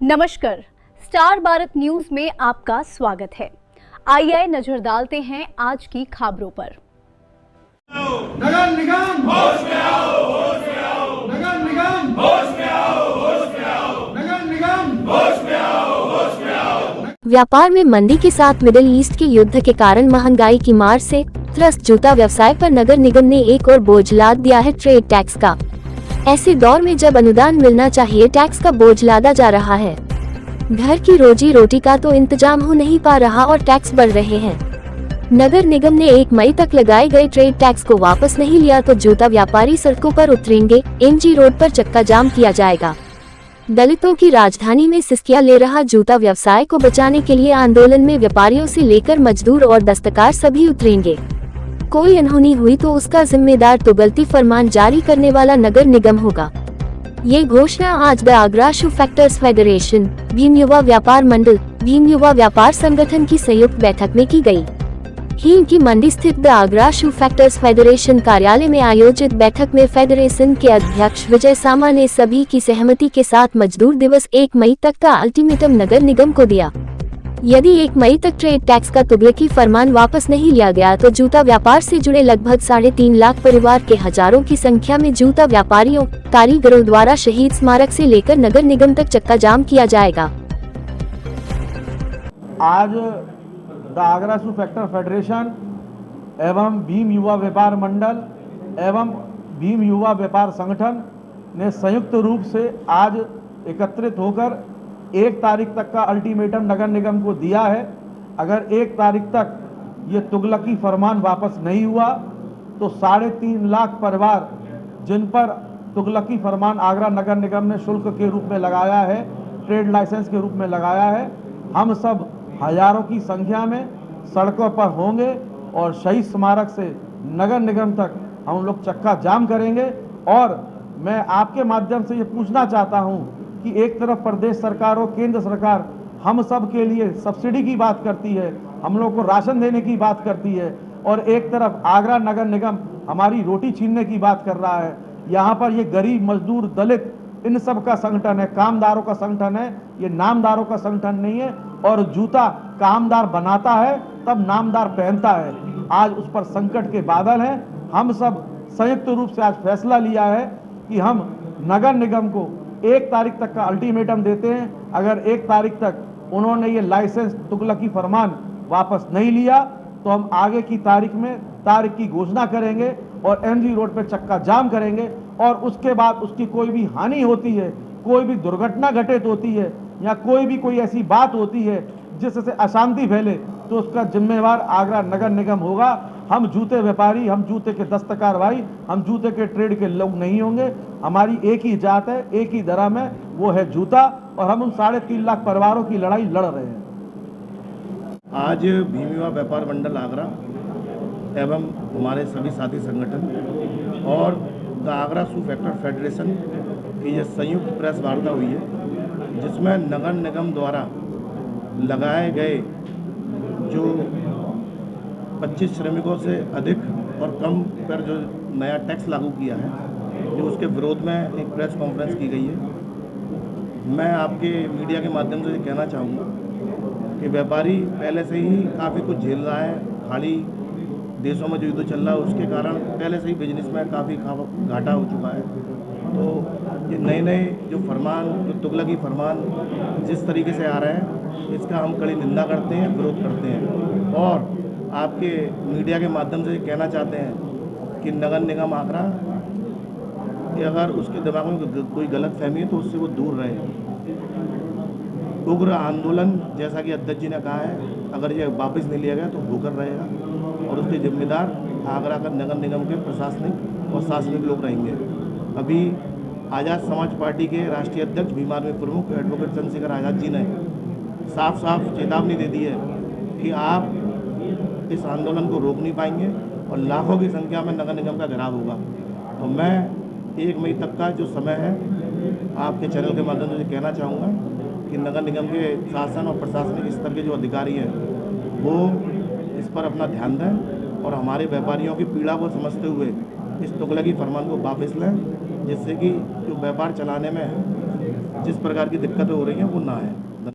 नमस्कार, star Bharat news में आपका स्वागत है। आइए नजर डालते हैं आज की खबरों पर। नगर निगम होश में आओ, होश में आओ। नगर निगम होश में आओ, होश में आओ। नगर निगम होश में आओ, होश में आओ। व्यापार में मंदी के साथ मिडिल ईस्ट के युद्ध के कारण महंगाई की मार से त्रस्त जूता व्यवसाय पर नगर निगम ने एक और बोझ लाद दिया है, ट्रेड टैक्स का। ऐसे दौर में जब अनुदान मिलना चाहिए, टैक्स का बोझ लादा जा रहा है। घर की रोजी रोटी का तो इंतजाम हो नहीं पा रहा और टैक्स बढ़ रहे हैं। नगर निगम ने 1 मई तक लगाए गए ट्रेड टैक्स को वापस नहीं लिया तो जूता व्यापारी सड़कों पर उतरेंगे। एमजी रोड पर चक्का जाम किया जाएगा। दलितों की राजधानी में सिसकियां ले रहा जूता व्यवसाय को बचाने के लिए आंदोलन में व्यापारियों से लेकर मजदूर और दस्तकार सभी उतरेंगे। कोई अनहोनी हुई तो उसका जिम्मेदार तुगलती फरमान जारी करने वाला नगर निगम होगा। ये घोषणा आज the Agra shoe factors federation, Bhim युवा व्यापार मंडल, भीम युवा व्यापार संगठन की संयुक्त बैठक में की गई। हीम की मंडी स्थित the Agra shoe factors federation कार्यालय में आयोजित बैठक में फेडरेशन के अध्यक्ष विजय सामा ने सभी की सहमति के साथ मजदूर दिवस 1 मई तक का अल्टीमेटम नगर निगम को दिया। यदि 1 मई तक ट्रेड टैक्स का तुगलकी फरमान वापस नहीं लिया गया तो जूता व्यापार से जुड़े लगभग 3.5 लाख परिवार के हजारों की संख्या में जूता व्यापारियों, कारीगरों द्वारा शहीद स्मारक से लेकर नगर निगम तक चक्का जाम किया जाएगा। आज the Agra shoe factor federation एवं भीम युवा व्यापार मंडल एवं भीम युवा व्यापार संगठन ने संयुक्त रूप से आज एकत्रित होकर 1 तारीख तक का अल्टीमेटम नगर निगम को दिया है। अगर 1 तारीख तक ये तुगलकी फरमान वापस नहीं हुआ तो 3.5 लाख परिवार जिन पर तुगलकी फरमान आगरा नगर निगम ने शुल्क के रूप में लगाया है, ट्रेड लाइसेंस के रूप में लगाया है, हम सब हजारों की संख्या में सड़कों पर होंगे और शहीद स्मारक से नगर निगम तक हम लोग चक्का जाम करेंगे। और मैं आपके माध्यम से ये पूछना चाहता हूँ कि एक तरफ प्रदेश सरकार और केंद्र सरकार हम सब के लिए सब्सिडी की बात करती है, हम लोग को राशन देने की बात करती है, और एक तरफ आगरा नगर निगम हमारी रोटी छीनने की बात कर रहा है। यहाँ पर ये गरीब, मजदूर, दलित, इन सब का संगठन है, कामदारों का संगठन है, ये नामदारों का संगठन नहीं है। और जूता कामदार बनाता है तब नामदार पहनता है। आज उस पर संकट के बादल हैं। हम सब संयुक्त रूप से आज फैसला लिया है कि हम नगर निगम को 1 तारीख तक का अल्टीमेटम देते हैं। अगर 1 तारीख तक उन्होंने ये लाइसेंस तुगलकी फरमान वापस नहीं लिया तो हम आगे की तारीख की घोषणा करेंगे और एमजी रोड पर चक्का जाम करेंगे। और उसके बाद उसकी कोई भी हानि होती है, कोई भी दुर्घटना घटित होती है या कोई ऐसी बात होती है जिससे अशांति फैले तो उसका जिम्मेवार आगरा नगर निगम होगा। हम जूते व्यापारी, हम जूते के दस्तकार भाई, हम जूते के ट्रेड के लोग नहीं होंगे। हमारी एक ही जात है, एक ही धर्म है, वो है जूता, और हम उन 3.5 लाख परिवारों की लड़ाई लड़ रहे हैं। आज भीम युवा व्यापार मंडल आगरा एवं हमारे सभी साथी संगठन और the Agra shoe factor federation की यह संयुक्त प्रेस वार्ता हुई है, जिसमें नगर निगम द्वारा लगाए गए जो 25 श्रमिकों से अधिक और कम पर जो नया टैक्स लागू किया है, जो उसके विरोध में एक प्रेस कॉन्फ्रेंस की गई है। मैं आपके मीडिया के माध्यम से ये कहना चाहूँगा कि व्यापारी पहले से ही काफ़ी कुछ झेल रहा है। खाड़ी देशों में जो युद्ध चल रहा है उसके कारण पहले से ही बिजनेस में काफ़ी घाटा हो चुका है। तो ये नए जो फरमान, जो तुगलकी फरमान जिस तरीके से आ रहे हैं, इसका हम कड़ी निंदा करते हैं, विरोध करते हैं। और आपके मीडिया के माध्यम से कहना चाहते हैं कि नगर निगम आगरा कि अगर उसके दिमाग में कोई गलत फहमी है तो उससे वो दूर रहे। उग्र आंदोलन, जैसा कि अध्यक्ष जी ने कहा है, अगर ये वापस नहीं लिया गया तो होकर रहेगा और उसके जिम्मेदार आगरा का नगर निगम के प्रशासनिक और शासनिक लोग रहेंगे। अभी आज़ाद समाज पार्टी के राष्ट्रीय अध्यक्ष, भीम आर्मी प्रमुख एडवोकेट चंद्रशेखर आज़ाद जी ने साफ चेतावनी दे दी है कि आप इस आंदोलन को रोक नहीं पाएंगे और लाखों की संख्या में नगर निगम का घेराव होगा। तो मैं 1 मई तक का जो समय है आपके चैनल के माध्यम से कहना चाहूँगा कि नगर निगम के शासन और प्रशासनिक स्तर के जो अधिकारी हैं वो इस पर अपना ध्यान दें और हमारे व्यापारियों की पीड़ा को समझते हुए इस तुगलकी फरमान को वापस लें, जिससे कि जो व्यापार चलाने में जिस प्रकार की दिक्कतें हो रही हैं वो ना आए।